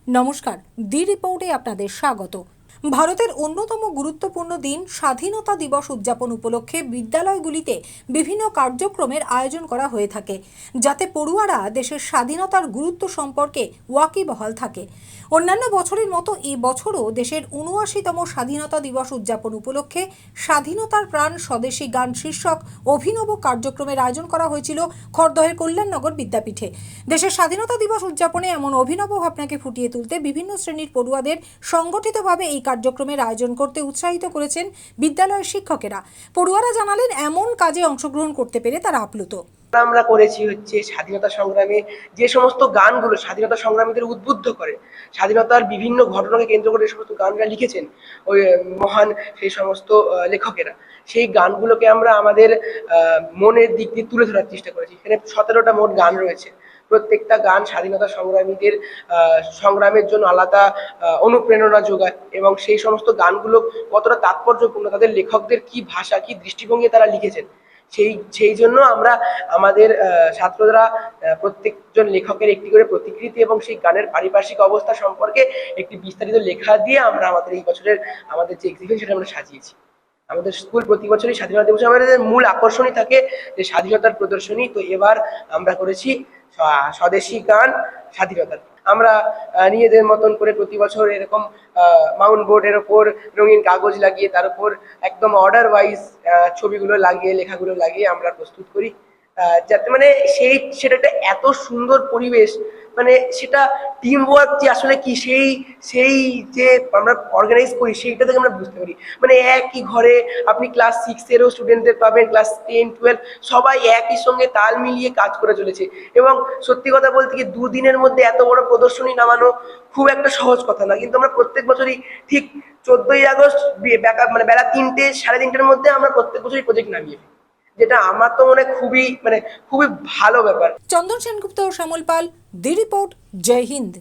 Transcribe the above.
নমস্কার, দি রিপোর্টে আপনাদের স্বাগত। ভারতের অন্যতম গুরুত্বপূর্ণ দিন স্বাধীনতা দিবস উদযাপন উপলক্ষে বিদ্যালয়গুলিতে বিভিন্ন কার্যক্রমের আয়োজন করা হয়ে থাকে, যাতে পড়ুয়ারা দেশের স্বাধীনতার গুরুত্ব সম্পর্কে ওয়াকিবহাল থাকে। অন্যান্য বছরের মতো এই বছরও দেশের ৭৯তম স্বাধীনতা দিবস উদযাপন উপলক্ষে স্বাধীনতার প্রাণ স্বদেশী গান শীর্ষক অভিনব কার্যক্রমের আয়োজন করা হয়েছিল খড়দহের কল্যাণনগর বিদ্যাপীঠে। দেশের স্বাধীনতা দিবস উদযাপনে এমন অভিনব ভাবনাকে ফুটিয়ে তুলতে বিভিন্ন শ্রেণীর পড়ুয়াদের সংগঠিতভাবে এই কার্যক্রমের আয়োজন করতে উৎসাহিত করেছেন বিদ্যালয়ের শিক্ষকেরা। পড়ুয়ারা জানালেন, এমন কাজে অংশগ্রহণ করতে পেরে তারা আপ্লুত। আমরা করেছি হচ্ছে স্বাধীনতা সংগ্রামে যে সমস্ত গানগুলো স্বাধীনতা সংগ্রামীদের উদ্বুদ্ধ করে, স্বাধীনতার বিভিন্ন ঘটনাকে কেন্দ্র করে যে সমস্ত গানরা লিখেছেন ওই মহান সেই সমস্ত লেখকেরা, সেই গানগুলোকে আমরা আমাদের মনের দিক দিয়ে তুলে ধরার চেষ্টা করেছি। এখানে 17টা মোট গান রয়েছে। প্রত্যেকটা গান স্বাধীনতা সংগ্রামীদের সংগ্রামের জন্য আলাদা অনুপ্রেরণা যোগায়, এবং সেই সমস্ত গানগুলো কতটা তাৎপর্যপূর্ণ, তাদের লেখকদের কি ভাষা, কি দৃষ্টিভঙ্গি তারা লিখেছেন, সেই জন্য আমরা আমাদের ছাত্ররা প্রত্যেকজন লেখকের একটি করে প্রতিকৃতি এবং সেই গানের পারিপার্শ্বিক অবস্থা সম্পর্কে একটি বিস্তারিত লেখা দিয়ে আমরা আমাদের এই বছরের আমাদের যে এক্সিবিশন সেটা আমরা সাজিয়েছি। আমাদের স্কুল প্রতি বছরই স্বাধীনতা দিবসে আমাদের মূল আকর্ষণই থাকে যে স্বাধীনতার প্রদর্শনী। তো এবার আমরা করেছি স্বদেশী গান স্বাধীনতার। আমরা নিজেদের মতন করে প্রতি বছর এরকম মাউন্ট বোর্ডের ওপর রঙিন কাগজ লাগিয়ে তার উপর একদম অর্ডার ওয়াইজ ছবিগুলো লাগিয়ে লেখাগুলো লাগিয়ে আমরা প্রস্তুত করি, যাতে মানে সেটা একটা এত সুন্দর পরিবেশ, মানে সেটা টিম ওয়ার্ক যে আসলে কি সেই যে আমরা অর্গানাইজ করি সেইটা থেকে আমরা বুঝতে পারি। মানে একই ঘরে আপনি ক্লাস 6-এরও স্টুডেন্টদের পাবেন, ক্লাস 10-12 সবাই একই সঙ্গে তাল মিলিয়ে কাজ করে চলেছে। এবং সত্যি কথা বলতে কি, দুদিনের মধ্যে এত বড় প্রদর্শনী নামানো খুব একটা সহজ কথা না, কিন্তু আমরা প্রত্যেক বছরই ঠিক 14ই আগস্ট মানে বেলা 3টে 3:30টার মধ্যে আমরা প্রত্যেক বছরই প্রজেক্ট নামিয়ে ফেলি, যেটা আমার তো খুবই ভালো ব্যাপার। চন্দন সেনগুপ্ত ও শ্যামল পাল, দি রিপোর্ট, জয় হিন্দ।